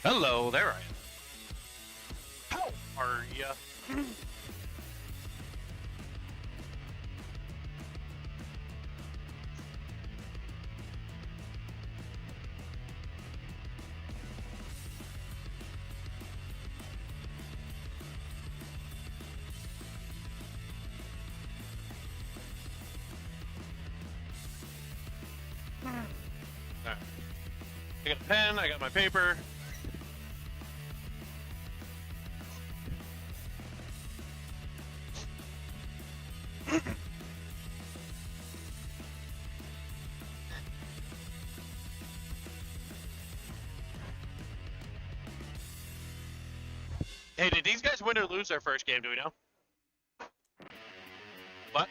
Hello, there I am. How are ya? Alright. I got a pen, I got my paper. Hey, did these guys win or lose their first game, do we know? What?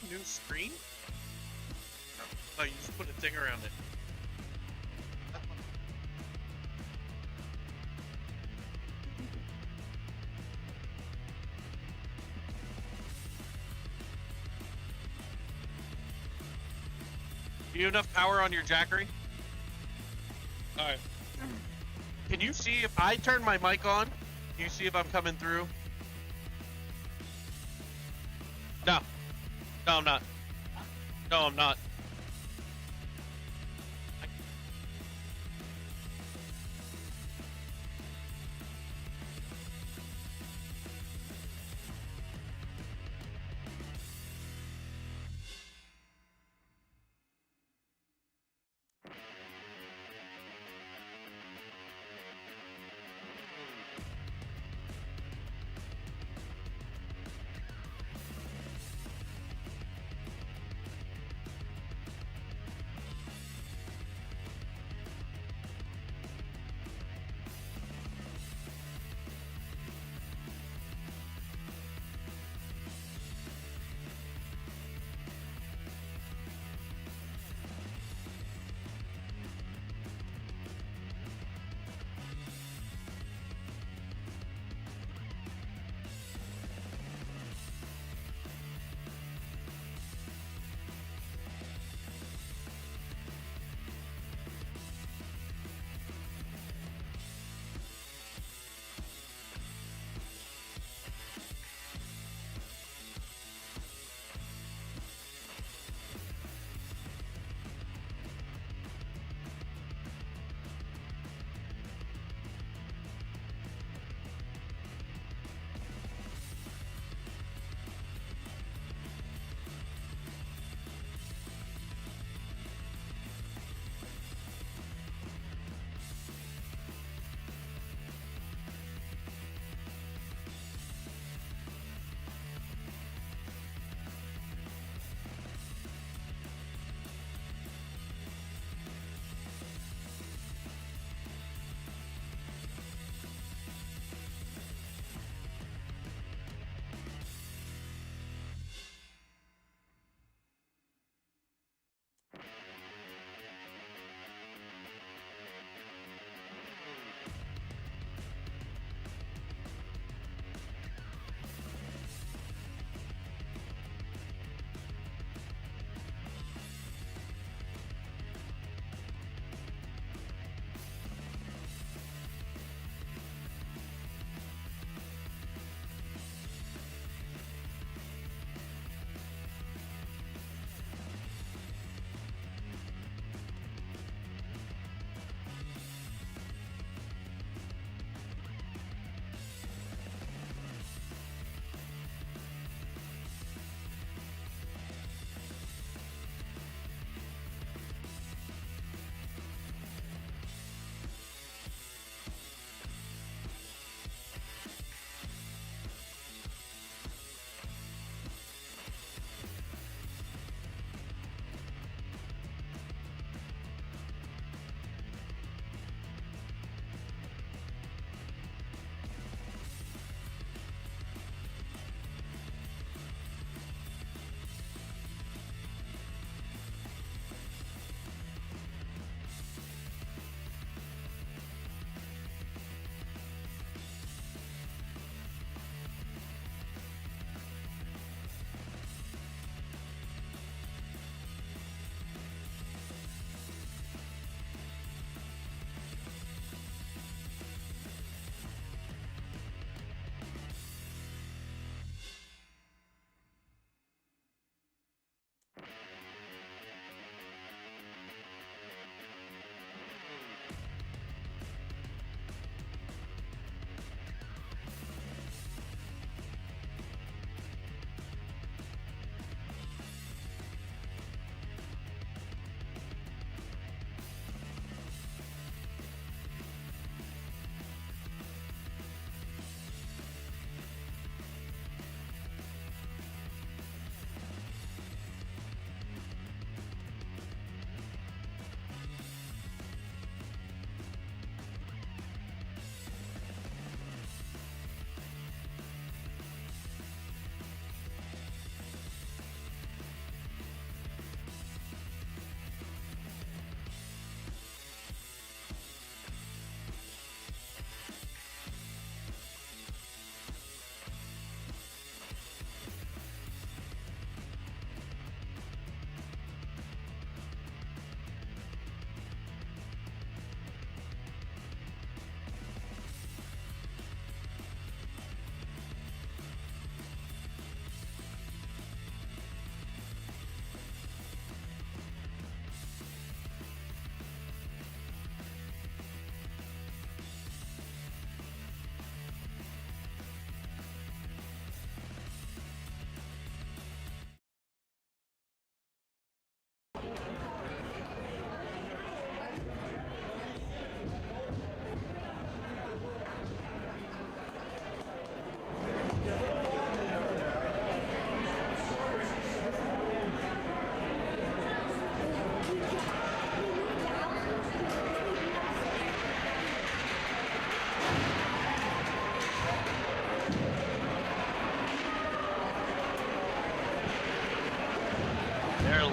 New screen? Oh, you just put a thing around it. Do you have enough power on your Jackery? Alright. Can you see if I turn my mic on? Can you see if I'm coming through? No. No, I'm not. No, I'm not.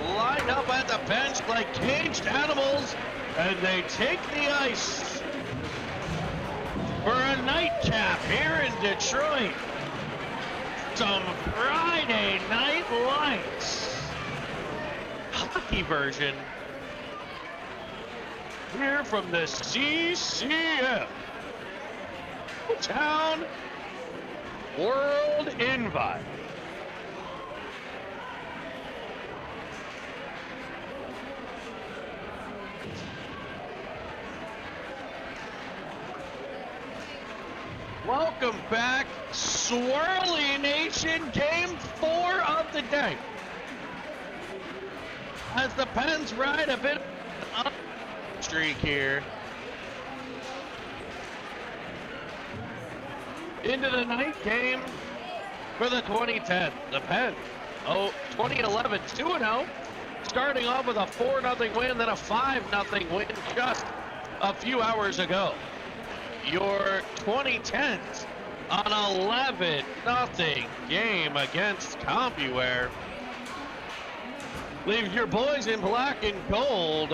lined up at the bench like caged animals, and they take the ice for a nightcap here in Detroit. Some Friday Night Lights hockey version here from the CCM Motown World Invite. Welcome back, Swirly Nation, Game 4 of the day. As the Pens ride a bit of a streak here. Into the ninth game for the 2010. The Pens, 2011 2-0, starting off with a 4-0 win, then a 5-0 win just a few hours ago. Your 2010s on 11-0 game against Compuware leaves your boys in black and gold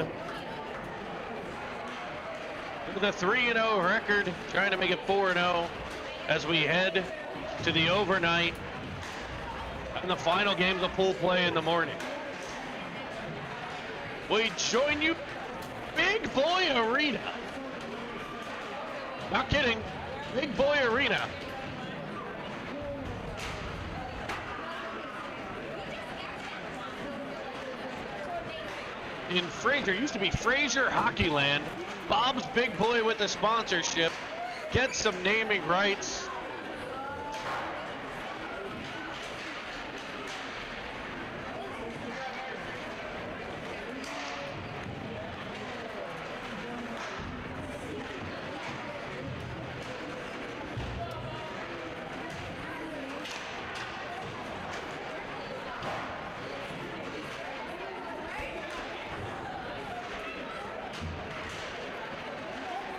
with a 3-0 record, trying to make it 4-0 as we head to the overnight and the final games of pool play in the morning. We join you, Big Boy Arena. Not kidding, Big Boy Arena. In Fraser, used to be Fraser Hockeyland. Bob's Big Boy with the sponsorship. Get some naming rights.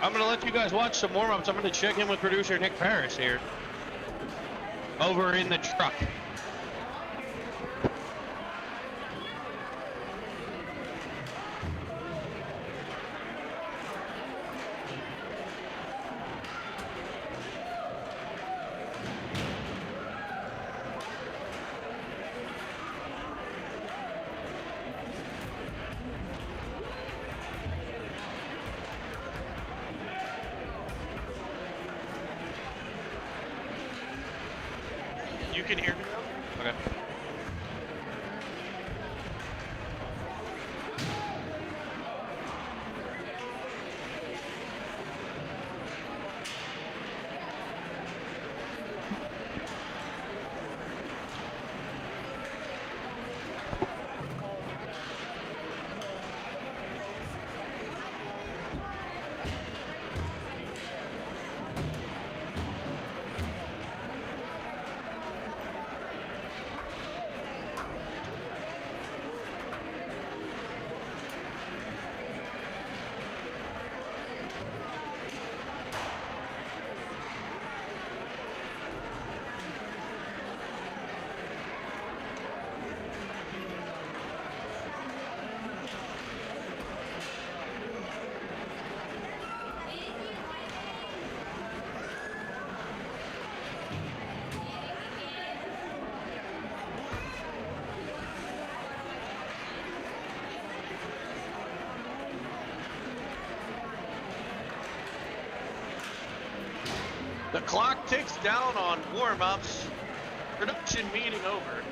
I'm going to let you guys watch some warm-ups. I'm going to check in with producer Nick Paris here over in the truck. You can hear me now? Okay. The clock ticks down on warm-ups. Production meeting over.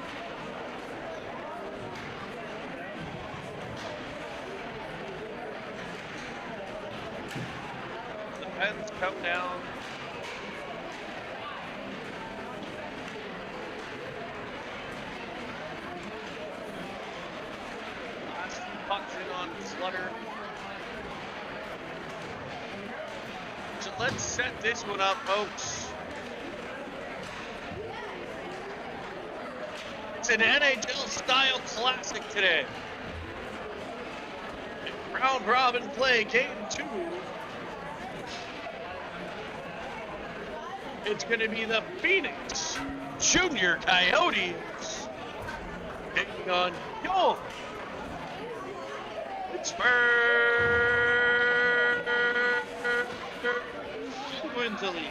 The Pens come down. Last pucks in on Slutter. So let's set this one up, folks. It's an NHL-style classic today. Round robin play, game 2. It's going to be the Phoenix Junior Coyotes taking on your Pittsburgh wins the lead.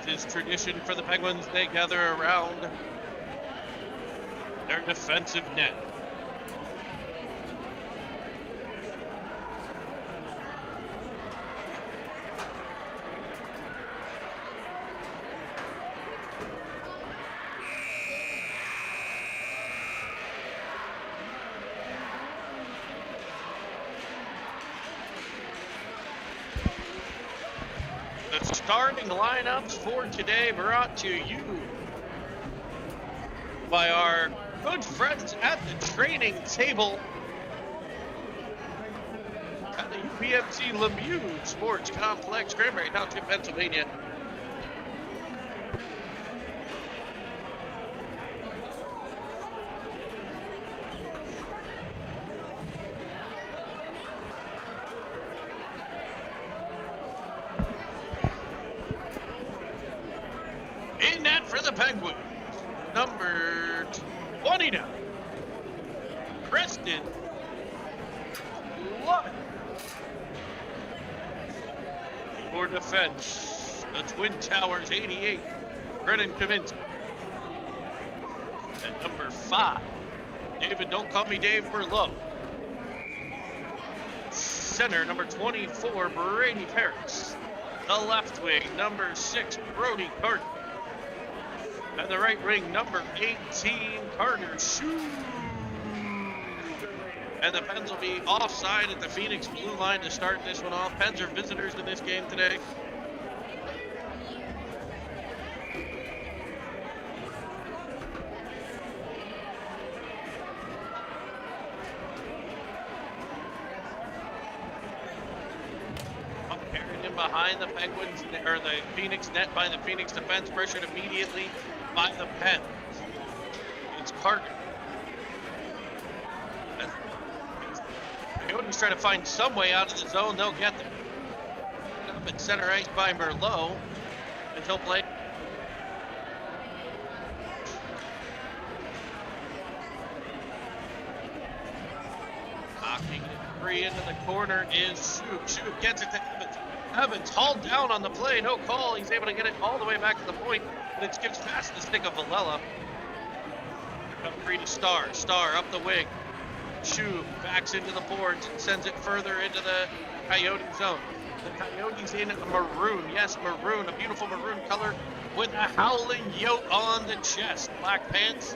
It is tradition for the Penguins. They gather around their defensive net. The starting lineups for today brought to you by our good friends at the training table at the UPMC Lemieux Sports Complex, Cranberry Township, Pennsylvania. In net for the Penguins, number 29, Preston Lund. For defense, the Twin Towers 88, Brennan Kaminsky. At number 5, David, don't call me Dave, Merlot. Center, number 24, Brady Paris. The left wing, number 6, Brody Carter. And the right wing, number 18, Carter Shue. And the Pens will be offside at the Phoenix blue line to start this one off. Pens are visitors in this game today. Carried in behind the Penguins, or the Phoenix net by the Phoenix defense, pressured immediately by the Pens. It's Carter. Coyotes try to find some way out of the zone. They'll get there. Up at center ice by Merlot. And he'll play. Knocking it free into the corner is Shue. Shue gets it to Evans. Evans hauled down on the play. No call. He's able to get it all the way back to the point. And it skips past the stick of Villela. Up free to Star. Star up the wing. Shue backs into the boards and sends it further into the Coyote zone. The Coyotes in maroon. Yes, maroon. A beautiful maroon color with a howling yote on the chest. Black pants,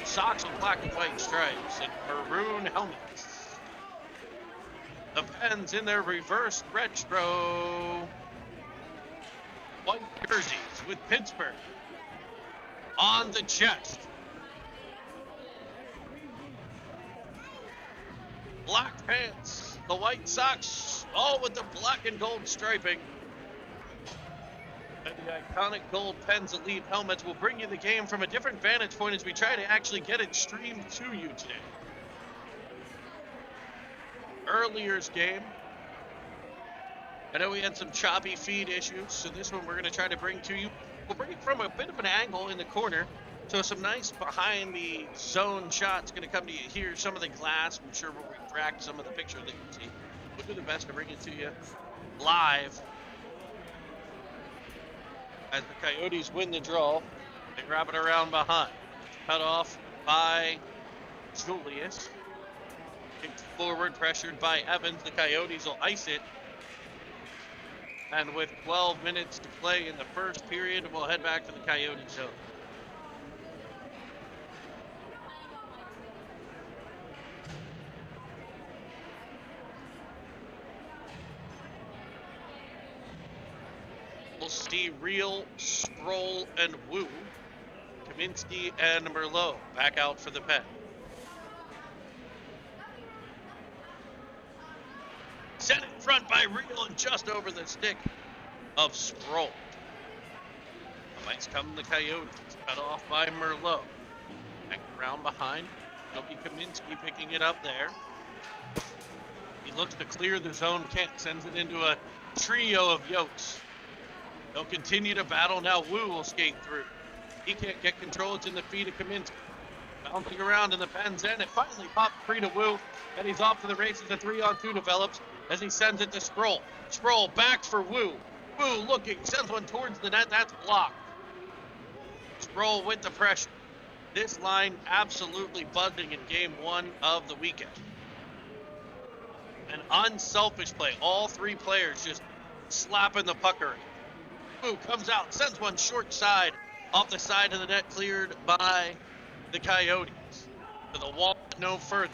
socks with black and white stripes, and maroon helmets. The Pens in their reverse retro white jerseys with Pittsburgh on the chest. Black pants, the white socks, all with the black and gold striping. And the iconic gold Pens Elite helmets will bring you the game from a different vantage point as we try to actually get it streamed to you today. Earlier's game, I know we had some choppy feed issues, so this one we're going to try to bring to you. We'll bring it from a bit of an angle in the corner. So some nice behind the zone shots going to come to you here. Some of the glass, I'm sure we'll retract some of the picture that you see. We'll do the best to bring it to you live. As the Coyotes win the draw, they grab it around behind. Cut off by Julius. Kicked forward, pressured by Evans. The Coyotes will ice it. And with 12 minutes to play in the first period, we'll head back to the Coyote zone. We'll see Reel, Sproul, and Wu. Kaminsky and Merlot back out for the Pens. Sent in front by Reel and just over the stick of Sproul. The ice come the Coyotes. Cut off by Merlot. Back around behind. It'll be Kaminsky picking it up there. He looks to clear the zone. Kent sends it into a trio of Yotes. They'll continue to battle. Now Wu will skate through. He can't get control. It's in the feet of Kaminsky. Bouncing around in the Penn's end. It finally popped free to Wu, and he's off to the races. A 3-on-2 develops as he sends it to Sproul. Sproul back for Wu. Wu looking, sends one towards the net. That's blocked. Sproul with the pressure. This line absolutely buzzing in game one of the weekend. An unselfish play. All three players just slapping the pucker. Wu comes out, sends one short side off the side of the net, cleared by the Coyotes. To the wall, no further.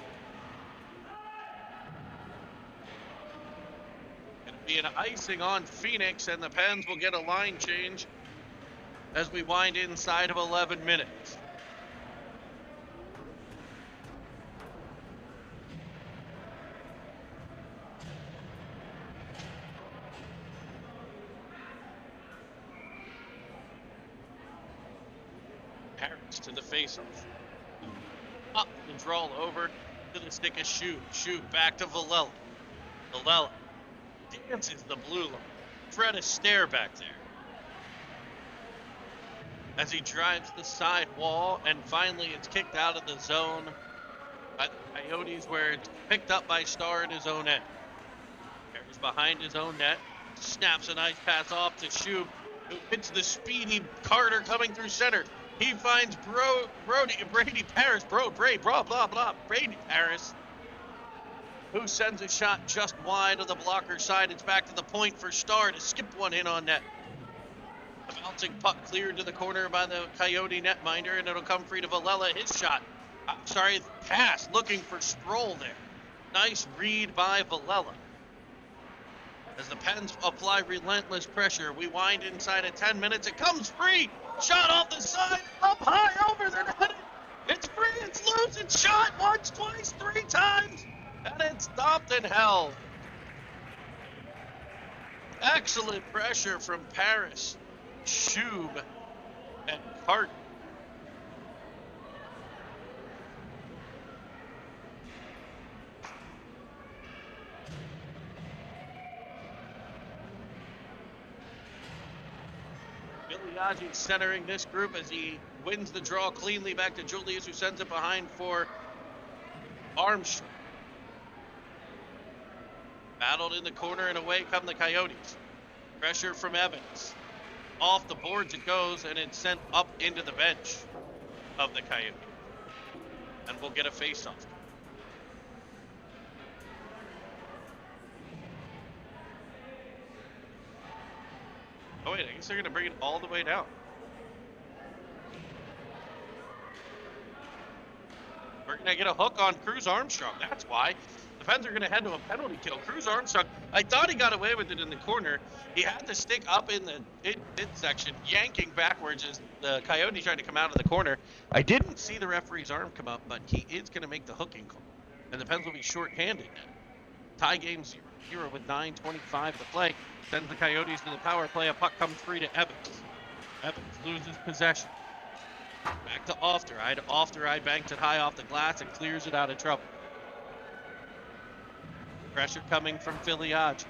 It'll be an icing on Phoenix, and the Pens will get a line change as we wind inside of 11 minutes. Harris to the faceoff. Up and draw over to the stick of Shoot. Shoot back to Villela. Villela dances the blue line. Fred Astaire back there. As he drives the side wall, and finally it's kicked out of the zone by the Coyotes, where it's picked up by Starr in his own end. Harris behind his own net. Snaps a nice pass off to Shub, who hits the speedy Carter coming through center. He finds Brady Paris, Brady Paris, who sends a shot just wide of the blocker side. It's back to the point for Starr to skip one in on net. The bouncing puck cleared to the corner by the Coyote netminder, and it'll come free to Villela. His shot, pass looking for Sproul there. Nice read by Villela. As the Pens apply relentless pressure, we wind inside of 10 minutes. It comes free. Shot off the side, up high over the net. It's free, it's loose, it's shot once, twice, 3 times, and it's stopped and held. Excellent pressure from Paris, Shub, and Carter. Biaggi centering this group as he wins the draw cleanly back to Julius, who sends it behind for Armstrong. Battled in the corner, and away come the Coyotes. Pressure from Evans. Off the boards it goes, and it's sent up into the bench of the Coyotes. And we'll get a face-off. Oh wait, I guess they're going to bring it all the way down. We're going to get a hook on Cruz Armstrong. That's why. The Pens are going to head to a penalty kill. Cruz Armstrong, I thought he got away with it in the corner. He had to stick up in the midsection, yanking backwards as the Coyote tried to come out of the corner. I didn't see the referee's arm come up, but he is going to make the hooking call. And the Pens will be short-handed now. Tie game 0-0 with 9:25 to play. Sends the Coyotes to the power play. A puck comes free to Evans. Evans loses possession. Back to Ofteride. Ofteride banks it high off the glass and clears it out of trouble. Pressure coming from Biaggi.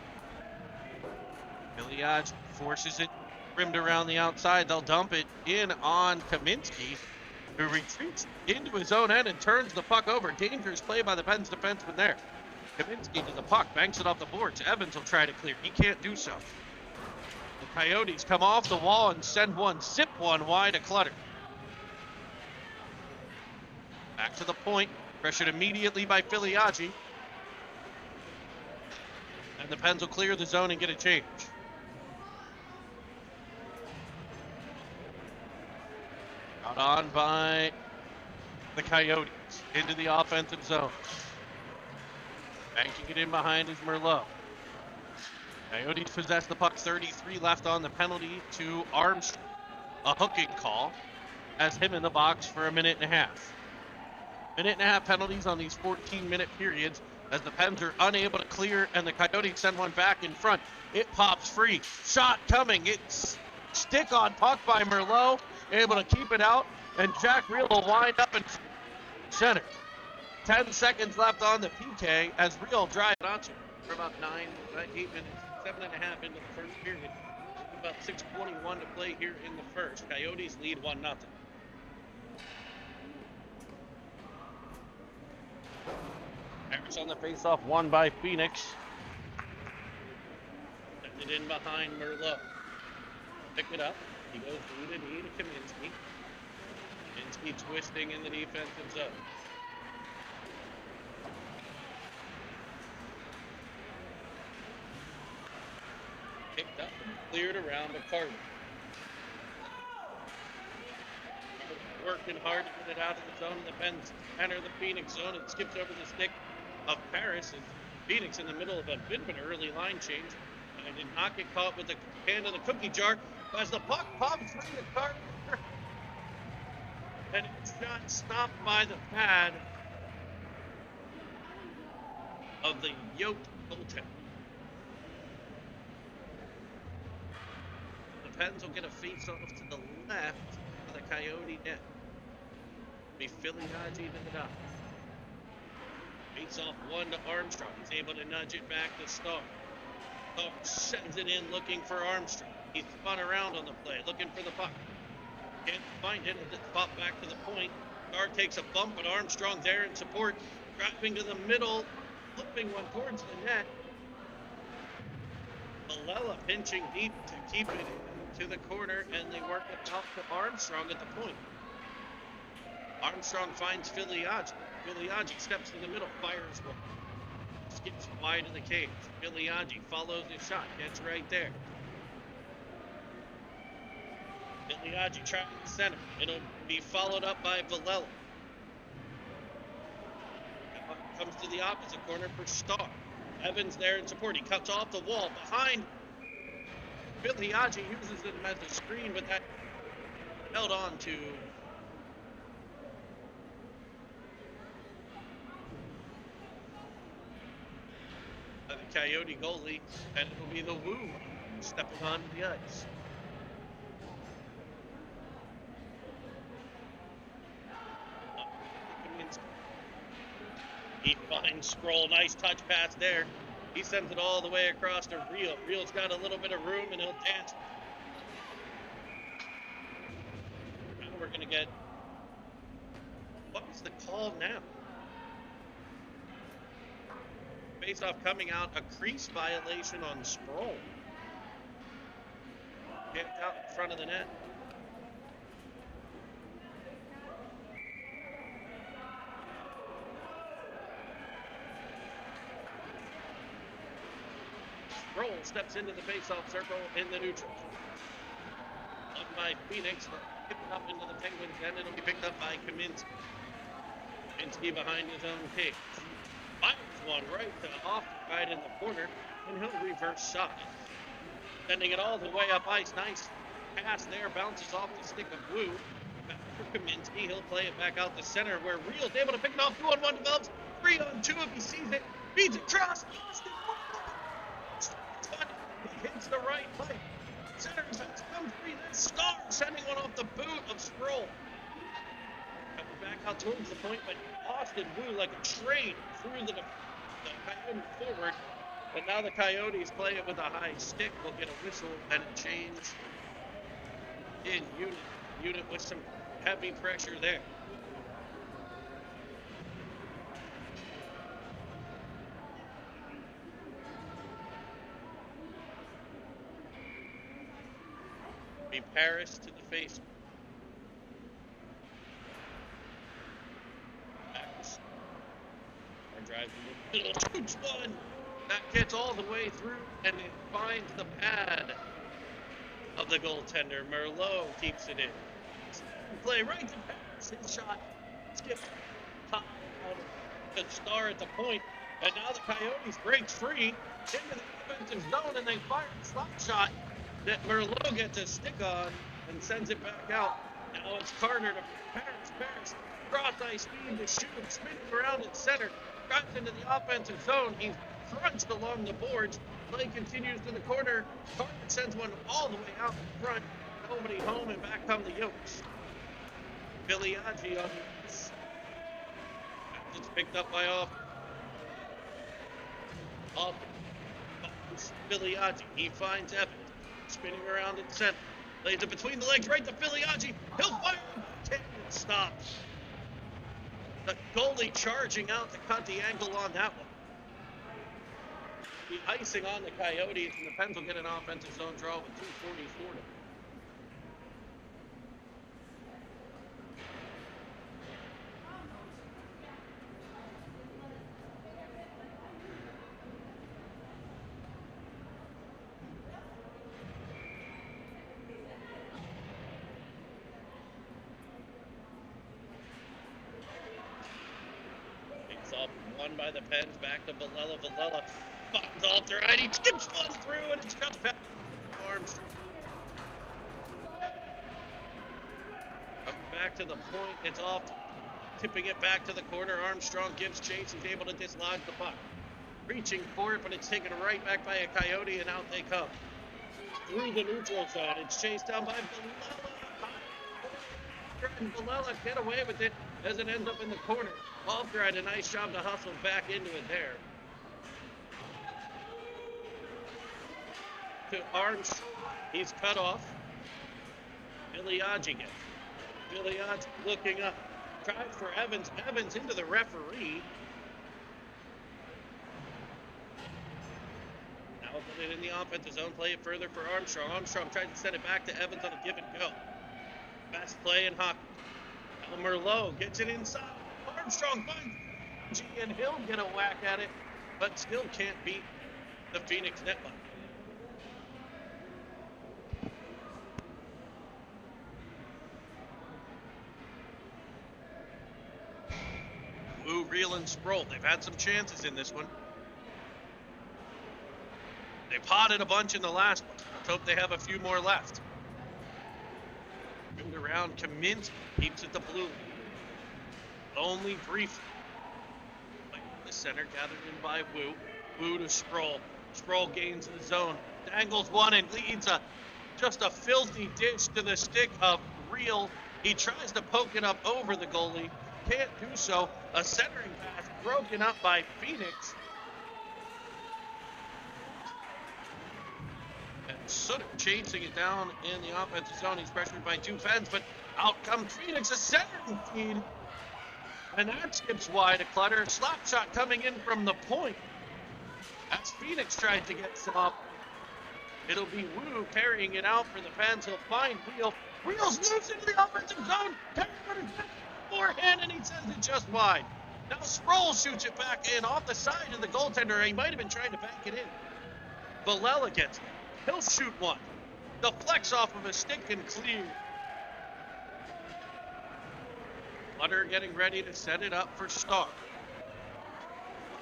Biaggi forces it, rimmed around the outside. They'll dump it in on Kaminsky, who retreats into his own end and turns the puck over. Dangerous play by the Pens defenseman there. Kaminsky to the puck, banks it off the boards. Evans will try to clear. He can't do so. The Coyotes come off the wall and send one, sip one wide of Clutter. Back to the point, pressured immediately by Biaggi. And the Pens will clear the zone and get a change. Got on by the Coyotes into the offensive zone. Banking it in behind is Merlot. Coyotes possess the puck, 33 left on the penalty to Armstrong. A hooking call has him in the box for a minute and a half. Minute and a half penalties on these 14-minute periods as the Pens are unable to clear and the Coyotes send one back in front. It pops free. Shot coming. It's stick on puck by Merlot. Able to keep it out, and Jack Reel will wind up in center. 10 seconds left on the PK as Reel drives onto for about 8 minutes, 7.5 into the first period. About 6:21 to play here in the first. Coyotes lead 1-0. Harris on the faceoff, won by Phoenix. Send it in behind Merlot. Pick it up. He goes knee to knee to Kaminsky. Kaminsky twisting in the defensive zone. Picked up and cleared around to Carter. Working hard to get it out of the zone. The Pens enter the Phoenix zone. It skips over the stick of Paris. And Phoenix in the middle of a bit of an early line change. And did not get caught with the hand in the cookie jar. As the puck pops through the Carter. And it's shot stopped by the pad of the yoked goaltender. The Pens will get a face-off to the left of the Coyote net. Be Filiaggi to the dot. Face-off one to Armstrong. He's able to nudge it back to Starr. Starr sends it in looking for Armstrong. He spun around on the play, looking for the puck. Can't find it as it's popped back to the point. Starr takes a bump, but Armstrong there in support. Driving to the middle, flipping one towards the net. Malella pinching deep to keep it to the corner, and they work it out to Armstrong at the point. Armstrong finds Filiaggi. Filiaggi steps to the middle, fires one. Skips wide of the cage. Filiaggi follows his shot, gets right there. Filiaggi trying to center. It'll be followed up by Villela. Comes to the opposite corner for Starr. Evans there in support. He cuts off the wall behind. Filiaggi uses it as a screen, but that held on to the Coyote goalie, and it'll be the Woo stepping onto the ice. He finds Sproul. Nice touch pass there. He sends it all the way across to Real. Real's got a little bit of room, and he'll dance. Now we're going to get... What is the call now? Face-off coming out. A crease violation on Sproul. Kicked out in front of the net. Sproul steps into the face-off circle in the neutral. Won by Phoenix. Picked up into the Penguins' end. It'll be picked up by Kaminsky. Kaminsky behind his own cage. Fires one right to off right in the corner, and he'll reverse shot. Sending it all the way up ice. Nice pass there. Bounces off the stick of Wu. Back for Kaminsky. He'll play it back out the center where Real's able to pick it off. 2-on-1 develops. 3-on-2 if he sees it. Feeds it. Cross. He hits the right leg. Centers has come free. That's Starr sending one off the boot of Sproul. Coming back out towards the point, but Austin Wu like a train through the Coyote forward. But now the Coyotes play it with a high stick. We'll get a whistle and a change in unit. Unit with some heavy pressure there. Paris to the face. Paris. And drives in the middle. Shoots one. That gets all the way through, and it finds the pad of the goaltender. Merlot keeps it in. Play right to Paris. His shot skips top out to Starr at the point. And now the Coyotes break free into the offensive zone, and they fire a slap shot that Merlot gets a stick on and sends it back out. Now it's Carter to Paris. Paris cross ice speed to shoot, spinning around at center, drives into the offensive zone. He's crunched along the boards. Play continues to the corner. Carter sends one all the way out in front. Nobody home, and back come the Yokes. Filiaggi on the ice. It's picked up by Off. Filiaggi. He finds Evans. spinning around in center. Lays it between the legs, right to Filiaggi. He'll fire it, stops. The goalie charging out to cut the angle on that one. The icing on the Coyotes, and the Pens will get an offensive zone draw with 2:44 to. Up, won by the Pens, back to Villela. Buttons off the right, he skips one through, and it's just past arms. Back to the point, it's off, tipping it back to the corner. Armstrong gives chase, he's able to dislodge the puck. Reaching for it, but it's taken right back by a Coyote, and out they come. Through the neutral zone, it's chased down by Villela. Villela get away with it as it ends up in the corner. Walter had a nice job to hustle back into it there. To Arms, he's cut off. Filiaggi gets. Filiaggi looking up. Tries for Evans. Evans into the referee. Now put it in the offensive zone. Play it further for Armstrong. Armstrong tries to send it back to Evans on a give and go. Best play in hockey. Merlot gets it inside. Armstrong finds G, and he'll get a whack at it, but still can't beat the Phoenix netline. Wu, Reel, and Sproul, they've had some chances in this one. They potted a bunch in the last one. Let's hope they have a few more left. Moved around, Kaminsky keeps it to blue. Only briefly. The center gathered in by Wu. Wu to Sproul. Sproul gains the zone. Dangles one and leads just a filthy dish to the stick of Reel. He tries to poke it up over the goalie. Can't do so. A centering pass broken up by Phoenix. And Sutter chasing it down in the offensive zone. He's pressured by two Pens, but out comes Phoenix, a centering feed. And that skips wide to Clutter. Slap shot coming in from the point. As Phoenix tried to get some up. It'll be Wu carrying it out for the Pens. He'll find Reel. Reel's moves into the offensive zone. Forehand, and he sends it just wide. Now Sproul shoots it back in off the side of the goaltender. He might have been trying to bank it in. Villela gets it. He'll shoot one. Deflects off of a stick and clear. Clutter getting ready to set it up for Starr.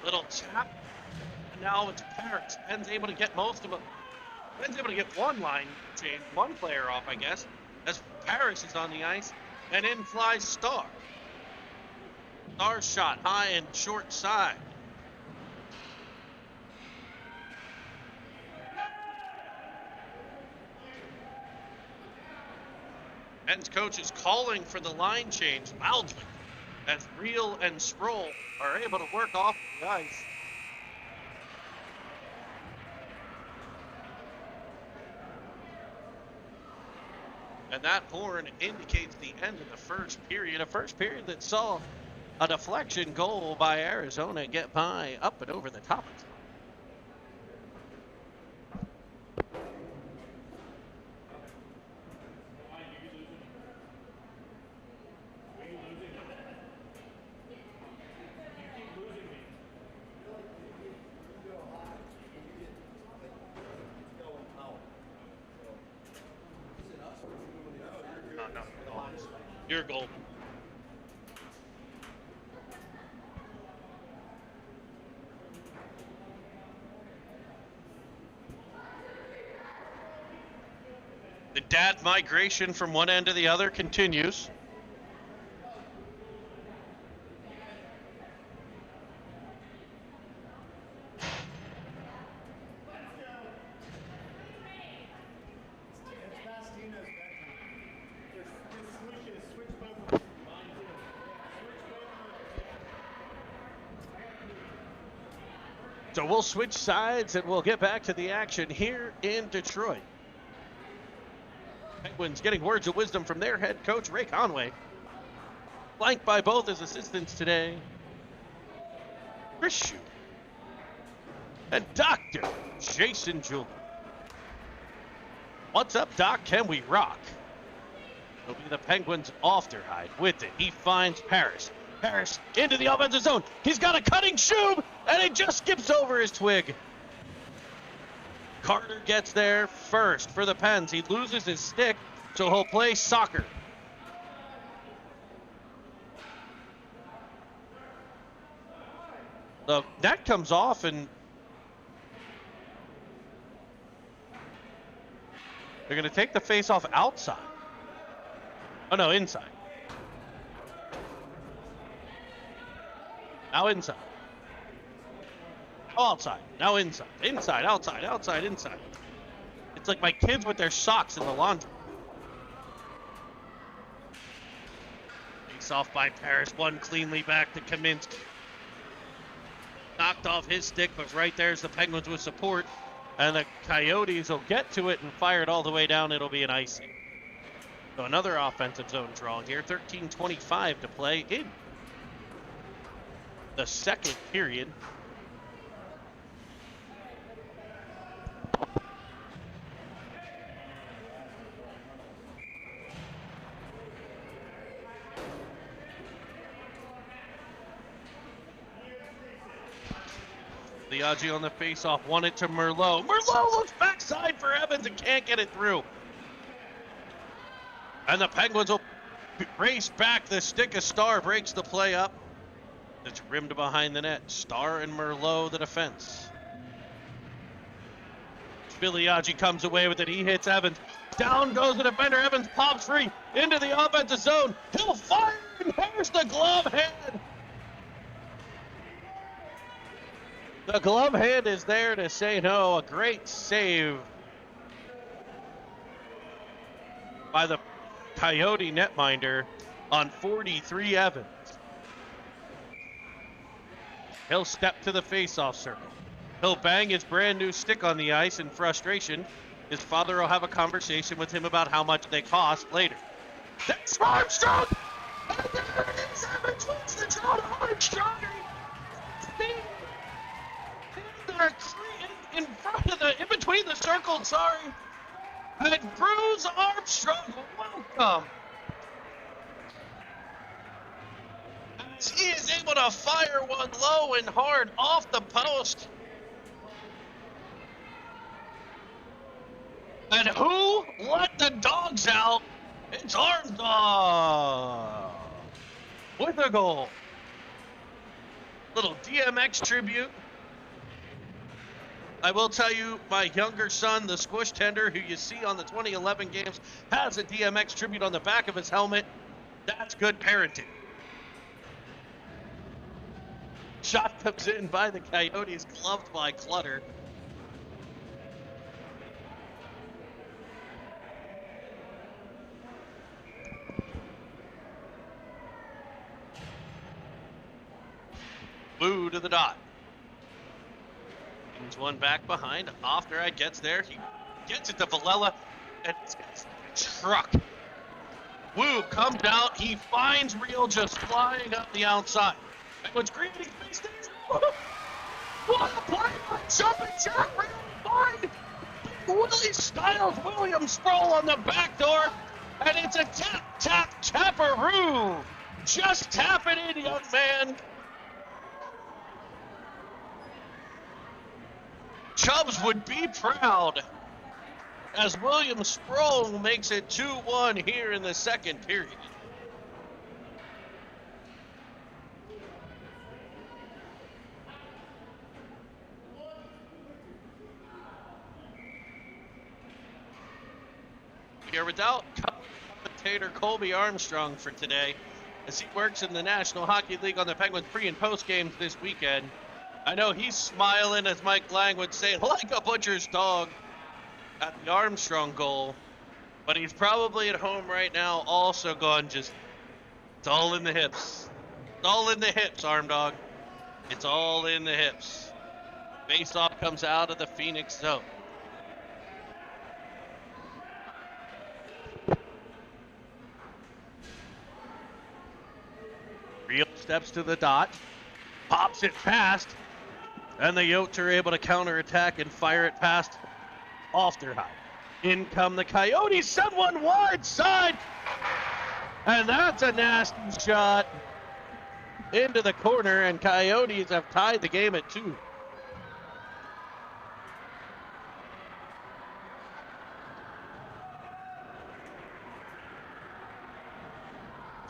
Little tap. And now it's Paris. Penn's able to get most of them. Penn's able to get one line change, one player off, I guess, as Paris is on the ice. And in flies Starr. Starr's shot high and short side. Penn's coach is calling for the line change loudly as Reel and Sproul are able to work off the ice. And that horn indicates the end of the first period. A first period that saw a deflection goal by Arizona get by up and over the top of it. Your goal. The dad migration from one end to the other continues. So we'll switch sides and we'll get back to the action here in Detroit. Penguins getting words of wisdom from their head coach, Ray Conway. Flanked by both his assistants today, Chris Shue and Dr. Jason Julie. What's up, Doc? Can we rock? It'll be the Penguins off their hide. With it, he finds Paris. Paris into the offensive zone. He's got a cutting shoe, and it just skips over his twig. Carter gets there first for the Pens. He loses his stick, so he'll play soccer. The net comes off, and they're going to take the face-off outside. Oh, no, inside. Now inside. Outside. Now inside. Inside, outside, outside, inside. It's like my kids with their socks in the laundry. Face off by Paris. One cleanly back to Kaminsky. Knocked off his stick, but right there's the Penguins with support. And the Coyotes will get to it and fire it all the way down. It'll be an icing. So another offensive zone draw here. 13:25 to play in the second period. Liagi on the faceoff, won it to Merlot. Merlot looks backside for Evans and can't get it through. And the Penguins will race back. The stick of Star breaks the play up. It's rimmed behind the net. Star and Merlot the defense. Liagi comes away with it. He hits Evans. Down goes the defender. Evans pops free into the offensive zone. He'll fire, and there's the glove hand. The glove hand is there to say no. A great save by the Coyote netminder on 43 Evans. He'll step to the faceoff circle. He'll bang his brand new stick on the ice in frustration. His father will have a conversation with him about how much they cost later. That's Armstrong! And there it is! Evans wins the draw to Armstrong! In front of in between the circles, sorry. And Bruce Armstrong, welcome. As he is able to fire one low and hard off the post. And who let the dogs out? It's Armstrong with a goal. Little DMX tribute. I will tell you, my younger son, the squish tender, who you see on the 2011 games, has a DMX tribute on the back of his helmet. That's good parenting. Shot comes in by the Coyotes, gloved by Clutter. Boo to the dot. One back behind. Ofteride gets there. He gets it to Villela, and it's a truck. Woo comes out. He finds Real just flying up the outside. Penguins creating space there. What a play by jumping jack. Real fine. Willie Styles, William Sproul on the back door, and it's a taparoo. Just tap it in, young man. Chubbs would be proud as William Sproul makes it 2-1 here in the second period. We are without commentator Colby Armstrong for today, as he works in the National Hockey League on the Penguins pre- and post games this weekend. I know he's smiling, as Mike Lang would say, like a butcher's dog at the Armstrong goal. But he's probably at home right now also going just, it's all in the hips. It's all in the hips, Arm Dog. It's all in the hips. Face-off comes out of the Phoenix zone. steps to the dot, pops it past, and the Yotes are able to counterattack and fire it past Osterheim. In come the Coyotes, send one wide side, and that's a nasty shot into the corner, and Coyotes have tied the game at 2.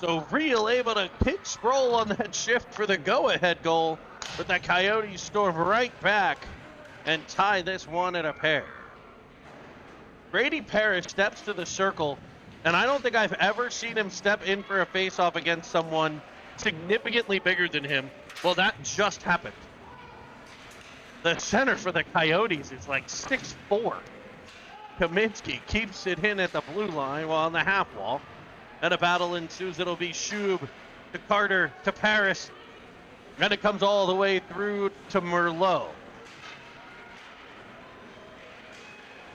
So Real able to hit Sproul on that shift for the go-ahead goal, but the Coyotes storm right back and tie this one at a pair. Brady Parrish steps to the circle, and I don't think I've ever seen him step in for a faceoff against someone significantly bigger than him. Well, that just happened. The center for the Coyotes is like 6'4". Kaminsky keeps it in at the blue line while on the half wall. And a battle ensues. It'll be Shub to Carter to Paris. And it comes all the way through to Merlot.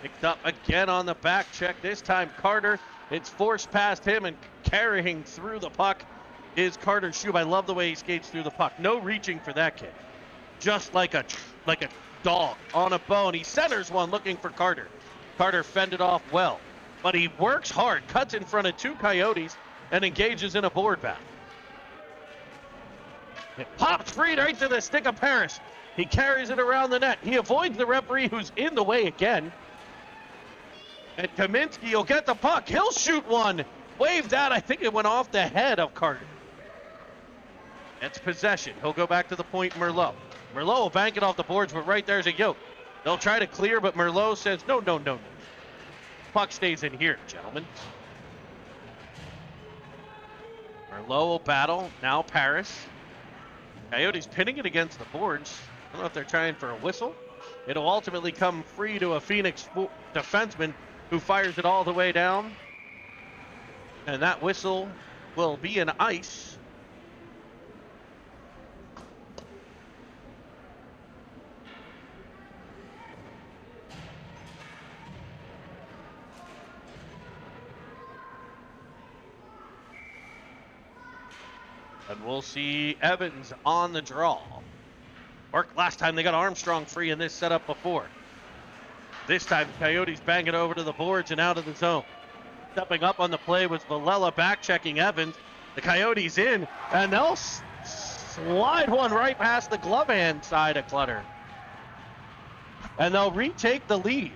Picked up again on the back check. This time Carter. It's forced past him, and carrying through the puck is Carter Shub. I love the way he skates through the puck. No reaching for that kid. Just like a dog on a bone. He centers one looking for Carter. Carter fended off well. But he works hard, cuts in front of 2 Coyotes, and engages in a board battle. It pops free right to the stick of Paris. He carries it around the net. He avoids the referee, who's in the way again. And Kaminsky will get the puck. He'll shoot one. Wave that. I think it went off the head of Carter. It's possession. He'll go back to the point, Merlot. Merlot will bank it off the boards, but right there's a Yote. They'll try to clear, but Merlot says, no. Puck stays in here, gentlemen. Merlot will battle. Now Paris. Coyotes pinning it against the boards. I don't know if they're trying for a whistle. It'll ultimately come free to a Phoenix defenseman who fires it all the way down. And that whistle will be an ice. And we'll see Evans on the draw. Worked last time. They got Armstrong free in this setup before. This time, Coyotes bang it over to the boards and out of the zone. Stepping up on the play was Villela back checking Evans. The Coyotes in, and they'll slide one right past the glove hand side of Clutter. And they'll retake the lead.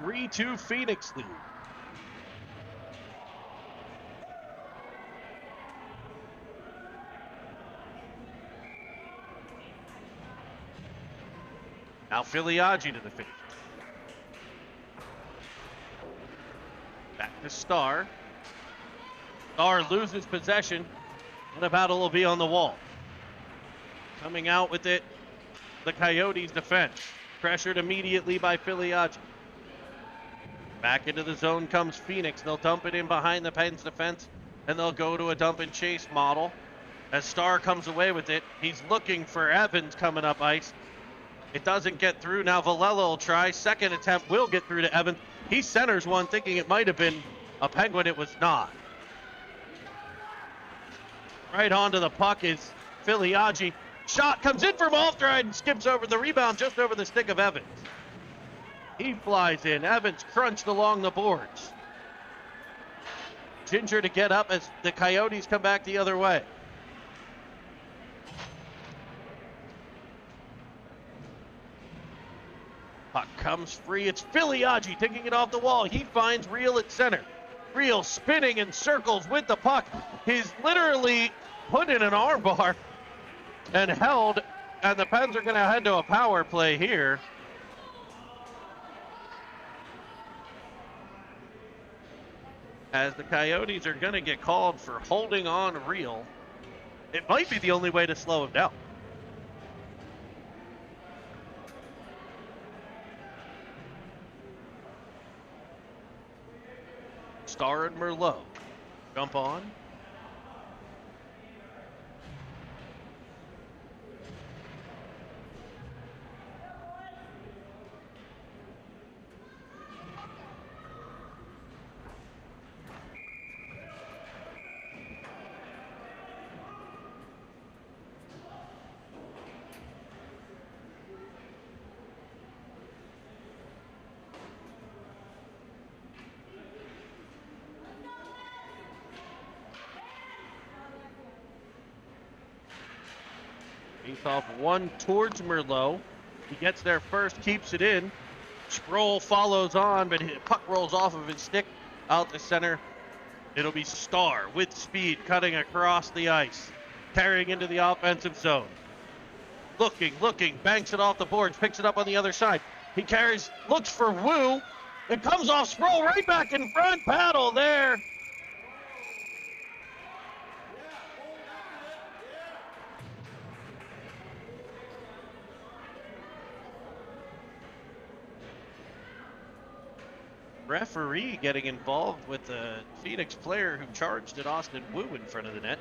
(3-2) Phoenix lead. Now Filiaggi to the finish. Back to Starr. Starr loses possession, and a battle will be on the wall. Coming out with it, the Coyotes defense. Pressured immediately by Filiaggi. Back into the zone comes Phoenix. They'll dump it in behind the Pens defense, and they'll go to a dump and chase model. As Starr comes away with it, he's looking for Evans coming up ice. It doesn't get through. Now Villela will try. Second attempt will get through to Evans. He centers one, thinking it might have been a Penguin. It was not. Right onto the puck is Filiaggi. Shot comes in from Alstride and skips over the rebound just over the stick of Evans. He flies in. Evans crunched along the boards. Ginger to get up as the Coyotes come back the other way. Puck comes free. It's Filiaggi taking it off the wall. He finds Real at center. Real spinning in circles with the puck. He's literally put in an arm bar and held, and the Pens are going to head to a power play here. As the Coyotes are going to get called for holding on Real. It might be the only way to slow him down. Starr and Merlot jump on. Face off one towards Merlot. He gets there first, keeps it in. Sproul follows on, but puck rolls off of his stick out the center. It'll be Starr with speed, cutting across the ice, carrying into the offensive zone. Looking, banks it off the boards, picks it up on the other side. He carries, looks for Wu. It comes off Sproul right back in front. Battle there. Referee getting involved with the Phoenix player who charged at Austin Wu in front of the net.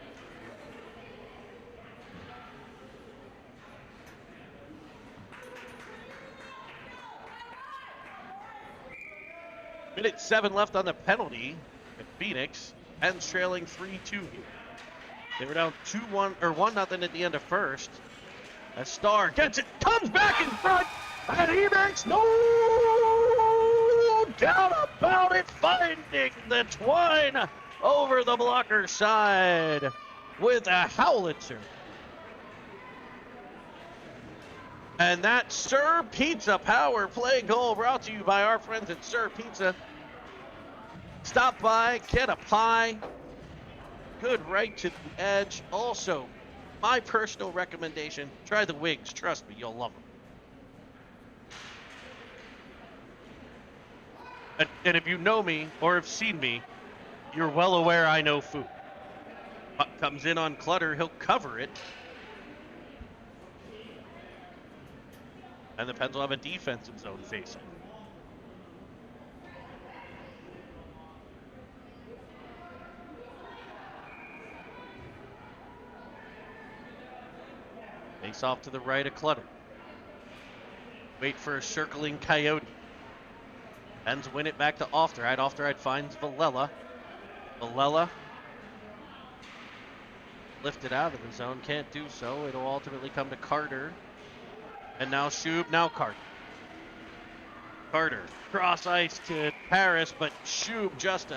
Minute 7 left on the penalty. And Phoenix ends trailing 3-2 here. They were down 2-1 or 1-0 at the end of first. As Starr gets it, comes back in front, and he makes no doubt about it, finding the twine over the blocker side with a howitzer. And that Sir Pizza power play goal brought to you by our friends at Sir Pizza. Stop by, get a pie. Good right to the edge. Also, my personal recommendation, try the wings. Trust me, you'll love them. And if you know me or have seen me, you're well aware I know food. Puck comes in on Clutter, he'll cover it. And the Pens will have a defensive zone facing. Face off to the right of Clutter. Wait for a circling Coyote. Pens win it back to Ofteride. Ofteride finds Villela. Villela lifted out of the zone. Can't do so. It'll ultimately come to Carter. And now Shub, now Carter. Carter, cross ice to Paris, but Shub just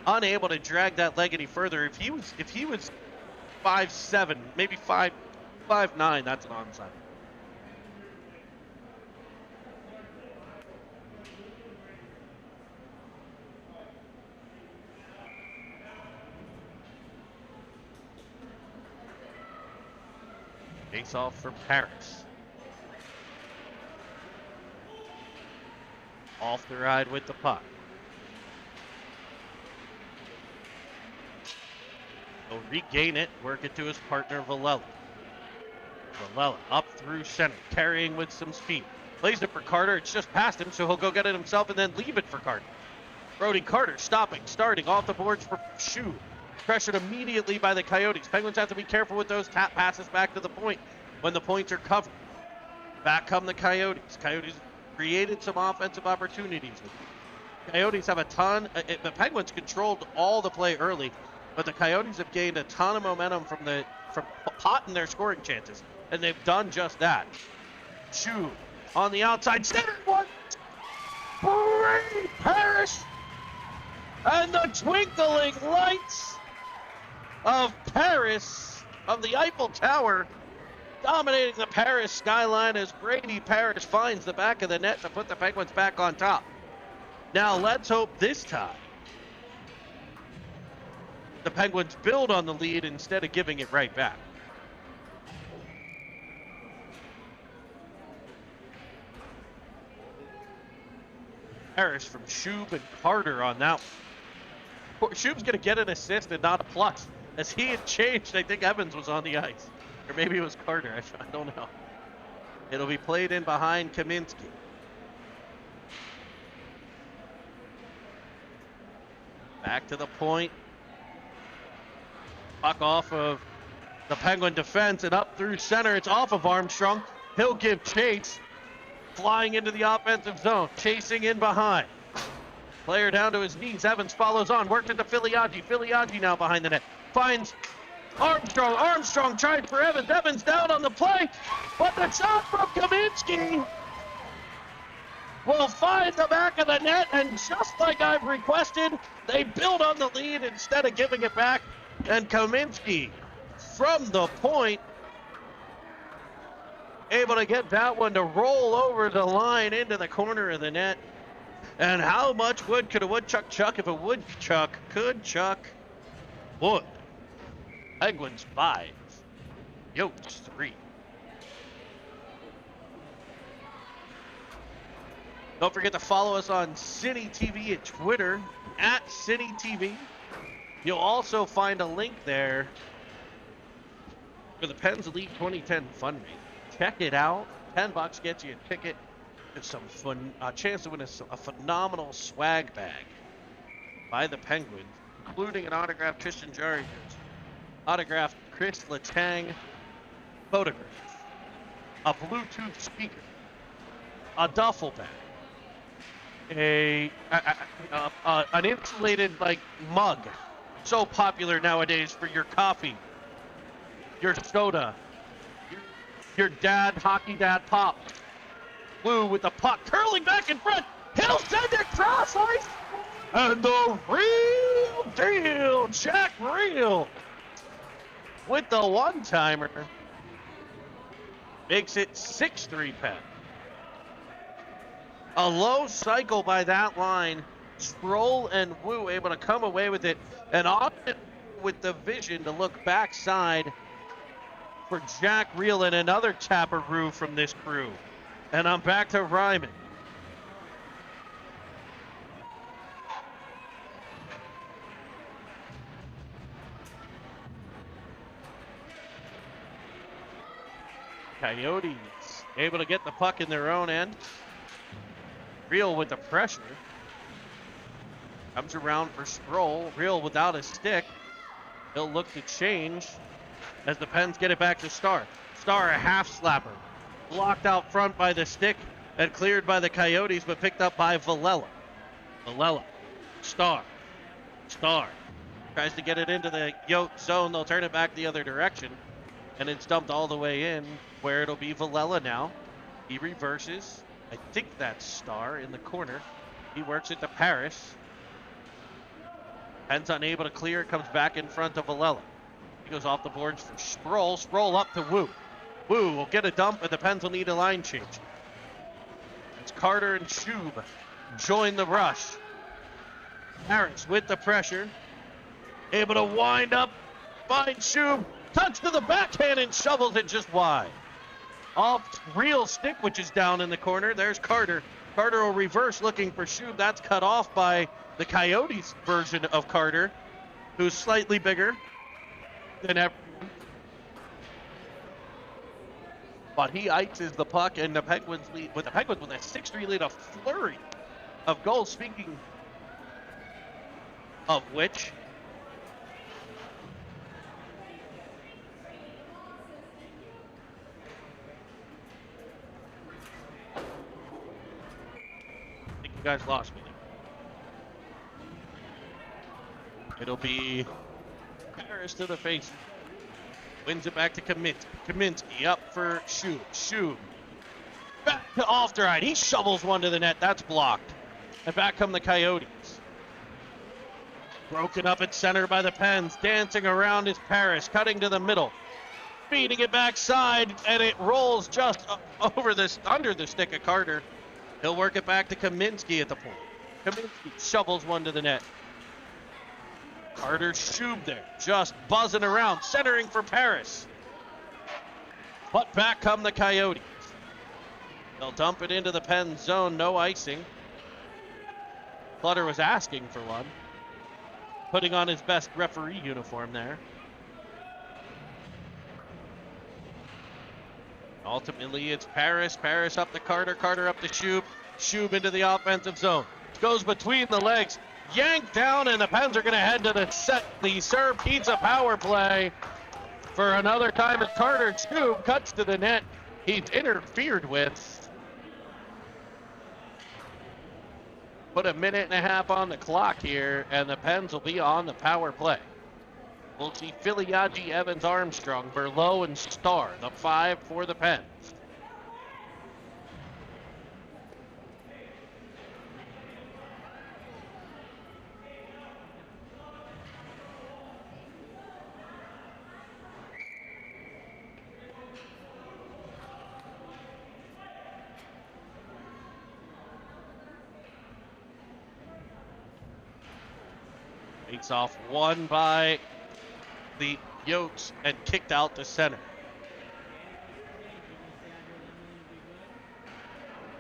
unable to drag that leg any further. If he was 5'7", maybe 5'9", that's an onside. Face off for Paris. Off the ride with the puck. He'll regain it, work it to his partner Villela. Villela up through center, carrying with some speed. Plays it for Carter, it's just past him, so he'll go get it himself and then leave it for Carter. Brody Carter starting off the boards for Shub. Pressured immediately by the Coyotes. Penguins have to be careful with those tap passes back to the point when the points are covered. Back come the Coyotes. Coyotes created some offensive opportunities. Coyotes have a ton. The Penguins controlled all the play early, but the Coyotes have gained a ton of momentum from potting their scoring chances, and they've done just that. Shub on the outside, center one. Brady Paris, and the twinkling lights of Paris, of the Eiffel Tower, dominating the Paris skyline as Brady Paris finds the back of the net to put the Penguins back on top. Now let's hope this time the Penguins build on the lead instead of giving it right back. Paris from Shub and Carter on that one. Shub's going to get an assist and not a plus. As he had changed, I think Evans was on the ice. Or maybe it was Carter, I don't know. It'll be played in behind Kaminsky. Back to the point. Puck off of the Penguin defense and up through center. It's off of Armstrong. He'll give chase. Flying into the offensive zone. Chasing in behind. Player down to his knees. Evans follows on. Worked into Filiaggi. Filiaggi now behind the net. Finds Armstrong. Armstrong tried for Evans. Evans down on the play. But the shot from Kaminsky will find the back of the net. And just like I've requested, they build on the lead instead of giving it back. And Kaminsky from the point able to get that one to roll over the line into the corner of the net. And how much wood could a woodchuck chuck if a woodchuck could chuck wood? Penguins 5, Yotes 3. Don't forget to follow us on City TV at Twitter, at City TV. You'll also find a link there for the Pens Elite 2010 fundraiser. Check it out. $10 gets you a ticket. It's some fun, chance to win a phenomenal swag bag by the Penguins, including an autographed Christian Jarry jersey, autographed Chris Letang photograph, a Bluetooth speaker, a duffel bag, an insulated mug, so popular nowadays for your coffee, your soda, your hockey dad pop. Blue with the puck curling back in front. He'll send it cross ice, and the real deal, Jack Reel, with the one-timer, makes it 6-3 Pen. A low cycle by that line. Sproul and Wu able to come away with it, and on it with the vision to look backside for Jack Reel and another tapperoo from this crew. And I'm back to Ryman. Coyotes able to get the puck in their own end. Reel with the pressure. Comes around for Sproul. Reel without a stick. He'll look to change as the Pens get it back to Star. Star, a half slapper. Blocked out front by the stick and cleared by the Coyotes, but picked up by Villela. Villela. Star. Tries to get it into the Yote zone. They'll turn it back the other direction. And it's dumped all the way in, where it'll be Villela now. He reverses. I think that's Star in the corner. He works it to Paris. Pens unable to clear. Comes back in front of Villela. He goes off the boards for Sproul. Sproul up to Wu. Wu will get a dump, and the Pens will need a line change. It's Carter and Shub join the rush. Harris with the pressure. Able to wind up, find Shub. Touch to the backhand and shovels it just wide. Off Reel stick, which is down in the corner. There's Carter. Carter will reverse looking for Shub. That's cut off by the Coyotes version of Carter, who's slightly bigger than ever. But he ices the puck, and the Penguins lead with a 6-3 lead, a flurry of goals. Speaking of which, I think you guys lost me there. It'll be Paris to the face. Wins it back to Kaminsky. Kaminsky up for Shub. Shub back to Alfteride. He shovels one to the net. That's blocked. And back come the Coyotes. Broken up at center by the Pens. Dancing around is Paris. Cutting to the middle. Feeding it backside. And it rolls just over this, under the stick of Carter. He'll work it back to Kaminsky at the point. Kaminsky shovels one to the net. Carter Shub there, just buzzing around, centering for Paris. But back come the Coyotes. They'll dump it into the Pen zone, no icing. Clutter was asking for one, putting on his best referee uniform there. Ultimately, it's Paris. Paris up to Carter. Carter up to Shub. Shub into the offensive zone. Goes between the legs. Yanked down, and the Pens are going to head to the Sir Pizza power play for another time as Carter Shub cuts to the net. He's interfered with. Put a minute and a half on the clock here, and the Pens will be on the power play. We'll see Filiaggi, Evans, Armstrong, Berlow, and Starr, the 5 for the Pens. Takes off one by the Yotes and kicked out to center.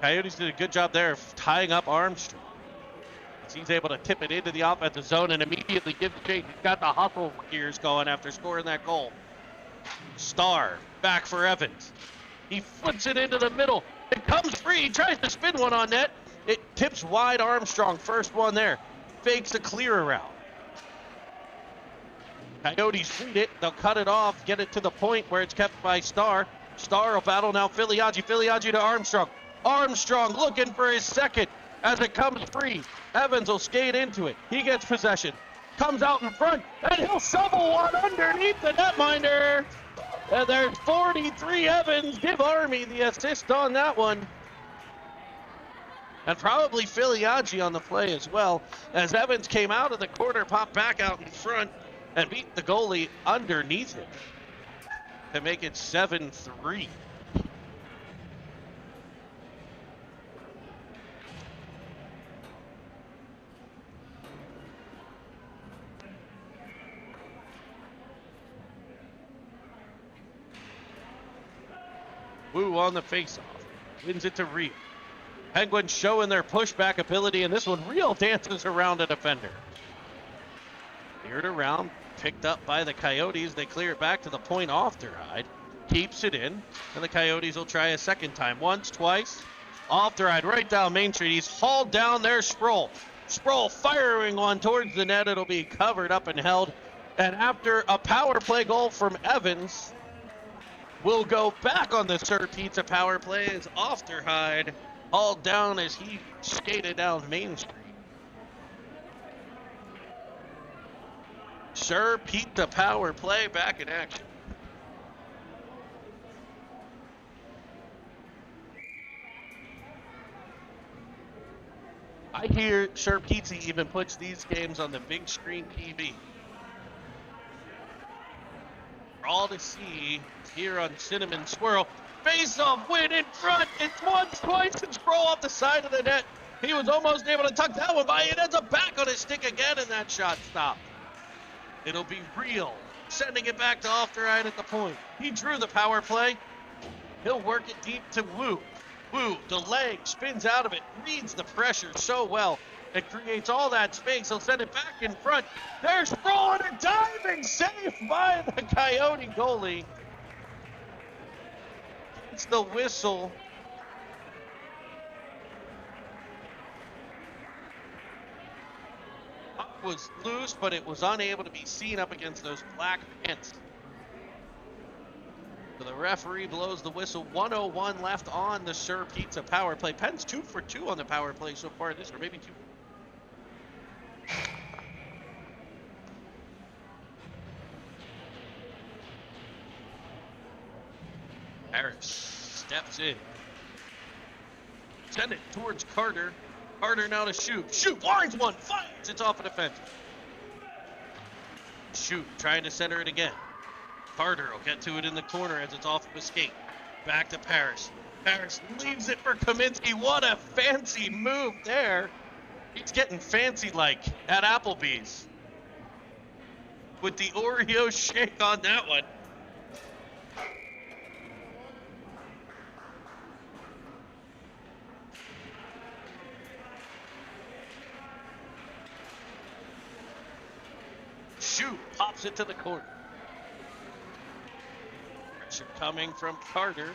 Coyotes did a good job there of tying up Armstrong. He's able to tip it into the offensive zone and immediately gives chase. He's got the hustle gears going after scoring that goal. Starr back for Evans. He flips it into the middle. It comes free. He tries to spin one on net. It tips wide. Armstrong, first one there. Fakes a clear around. Coyotes feed it. They'll cut it off, get it to the point where it's kept by Starr. Starr will battle now Filiaggi. Filiaggi to Armstrong. Armstrong looking for his second as it comes free. Evans will skate into it. He gets possession. Comes out in front, and he'll shovel one underneath the netminder. And there's 43 Evans. Give Army the assist on that one. And probably Filiaggi on the play as well, as Evans came out of the corner, popped back out in front, and beat the goalie underneath him to make it 7-3. Wu on the faceoff. Wins it to Real. Penguins showing their pushback ability, and this one Real dances around a defender. Cleared around, picked up by the Coyotes. They clear it back to the point off their ride. Keeps it in, and the Coyotes will try a second time. Once, twice. Off the ride, right down Main Street. He's hauled down there, Sproul. Sproul firing one towards the net. It'll be covered up and held. And after a power play goal from Evans, will go back on the Sir Pizza power play as Ofterhide hauled down as he skated down Main Street. Sir Pizza power play back in action. I hear Sir Pizza even puts these games on the big screen TV. For all to see here on Cinnamon Swirl. Face-off win in front. It's once, twice, and Sproul off the side of the net. He was almost able to tuck that one by. It ends up back on his stick again, and that shot stopped. It'll be Real, sending it back to Ofterhide at the point. He drew the power play. He'll work it deep to Wu. Wu, the leg, spins out of it, reads the pressure so well. It creates all that space. He'll send it back in front. There's Sproul and a diving save by the Coyote goalie. It's the whistle. Puck was loose, but it was unable to be seen up against those black pants. So the referee blows the whistle. 1:01 left on the Sir Pizza power play. Penn's 2 for 2 on the power play so far this, or maybe 2. Harris steps in. Send it towards Carter. Carter now to Shoot. Shoot, lines one, fires. It's off a defense. Shoot, trying to center it again. Carter will get to it in the corner as it's off of a skate. Back to Paris. Paris leaves it for Kaminsky. What a fancy move there. He's getting fancy like at Applebee's. With the Oreo shake on that one. Shoot, pops it to the corner. Pressure coming from Carter.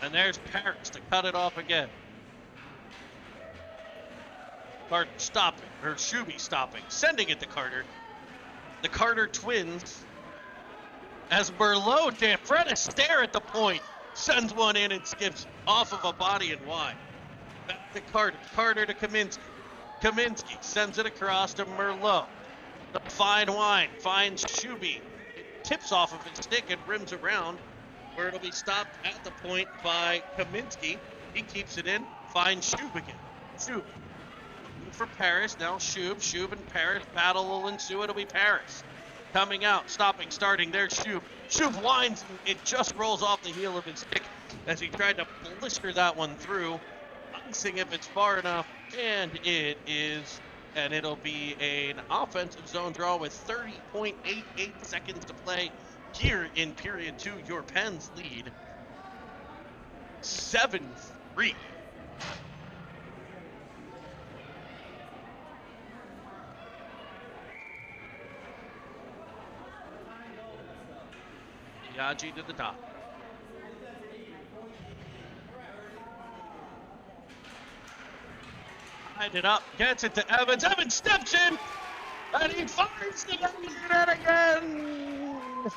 And there's Paris to cut it off again. Carter stopping, or Shuby stopping, sending it to Carter. The Carter twins, as Merlot, Fred Astaire at the point, sends one in and skips off of a body and wide. Back to Carter, Carter to Kaminsky. Kaminsky sends it across to Merlot. The fine wine finds Shuby. It tips off of his stick and rims around, where it'll be stopped at the point by Kaminsky. He keeps it in, finds Shub again. Shub for Paris, now Shub. Shub and Paris battle will ensue. It'll be Paris coming out, stopping, starting. There's Shub. Shub winds, it just rolls off the heel of his stick as he tried to blister that one through. Icing if it's far enough And it is, and it'll be an offensive zone draw with 30.88 seconds to play here in period 2. Your Pens lead 7-3. Yaji to the top. Tied it up, gets it to Evans. Evans steps in, and he fires the net again.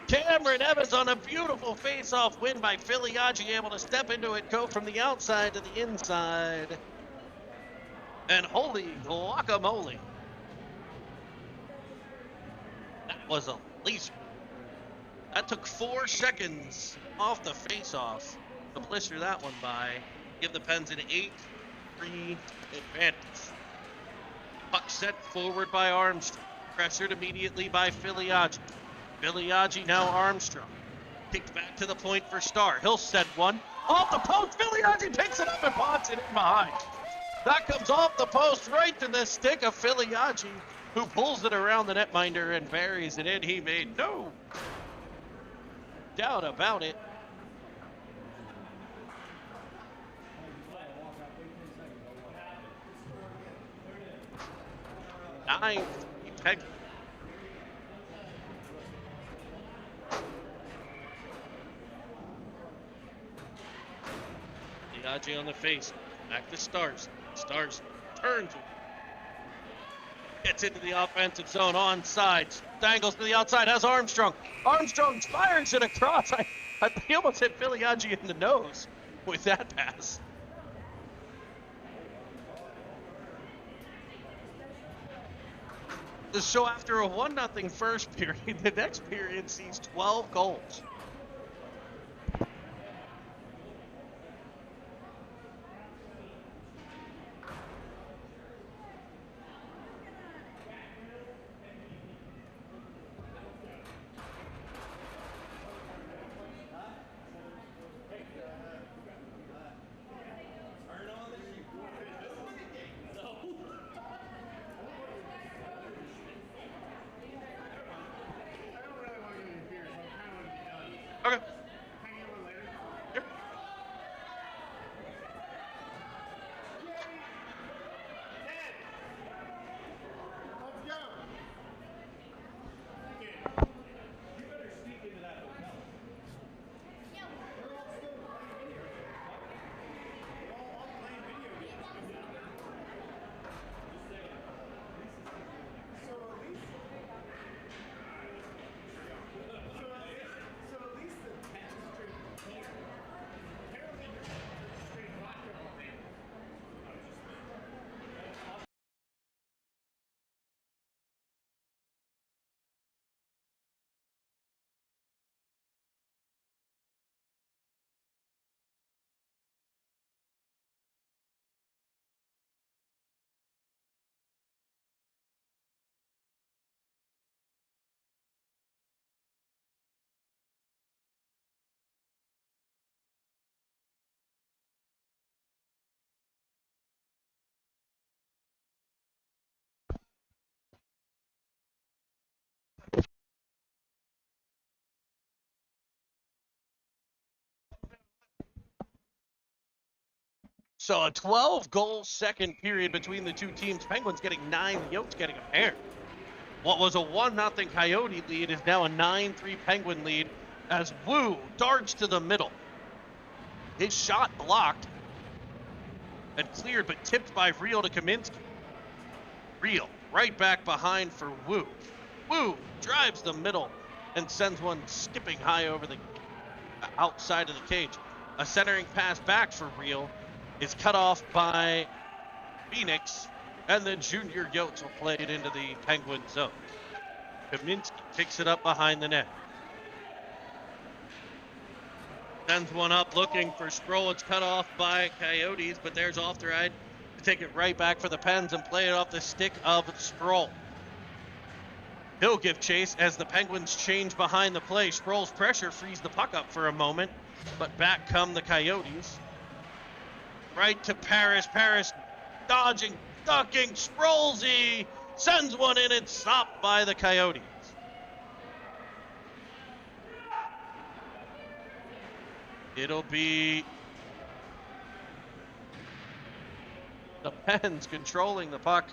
Cameron Evans on a beautiful face-off win by Filiaggi, able to step into it, go from the outside to the inside. And holy guacamole. That was a laser. That took 4 seconds off the face-off to blister that one by. Give the Pens an 8-3 advantage. Puck sent forward by Armstrong. Pressured immediately by Filiaggi. Filiaggi now Armstrong. Kicked back to the point for Starr. He'll set one. Off the post, Filiaggi picks it up and pots it in behind. That comes off the post right to the stick of Filiaggi, who pulls it around the netminder and buries it in. He made no doubt about it. Nine Penguins. Filiaggi on the face. Back to Stars. Stars turns. Gets into the offensive zone on sides. Dangles to the outside. Has Armstrong. Armstrong fires it across. He almost hit Filiaggi in the nose with that pass. So after a 1-0 first period, the next period sees 12 goals. Okay. Yep. So a 12-goal second period between the two teams. Penguins getting 9, the Yotes getting a pair. What was a 1-0 Coyote lead is now a 9-3 Penguin lead as Wu darts to the middle. His shot blocked and cleared, but tipped by Reel to Kaminsky. Reel right back behind for Wu. Wu drives the middle and sends one skipping high over the outside of the cage. A centering pass back for Reel is cut off by Phoenix, and then Junior Yotes will play it into the Penguin zone. Kaminsky picks it up behind the net. Sends one up looking for Sproul. It's cut off by Coyotes, but there's Ofteride to take it right back for the Pens and play it off the stick of Sproul. He'll give chase as the Penguins change behind the play. Sproul's pressure frees the puck up for a moment, but back come the Coyotes. Right to Paris. Paris dodging, ducking. Sprolzy sends one in. It's stopped by the Coyotes. It'll be the Pens controlling the puck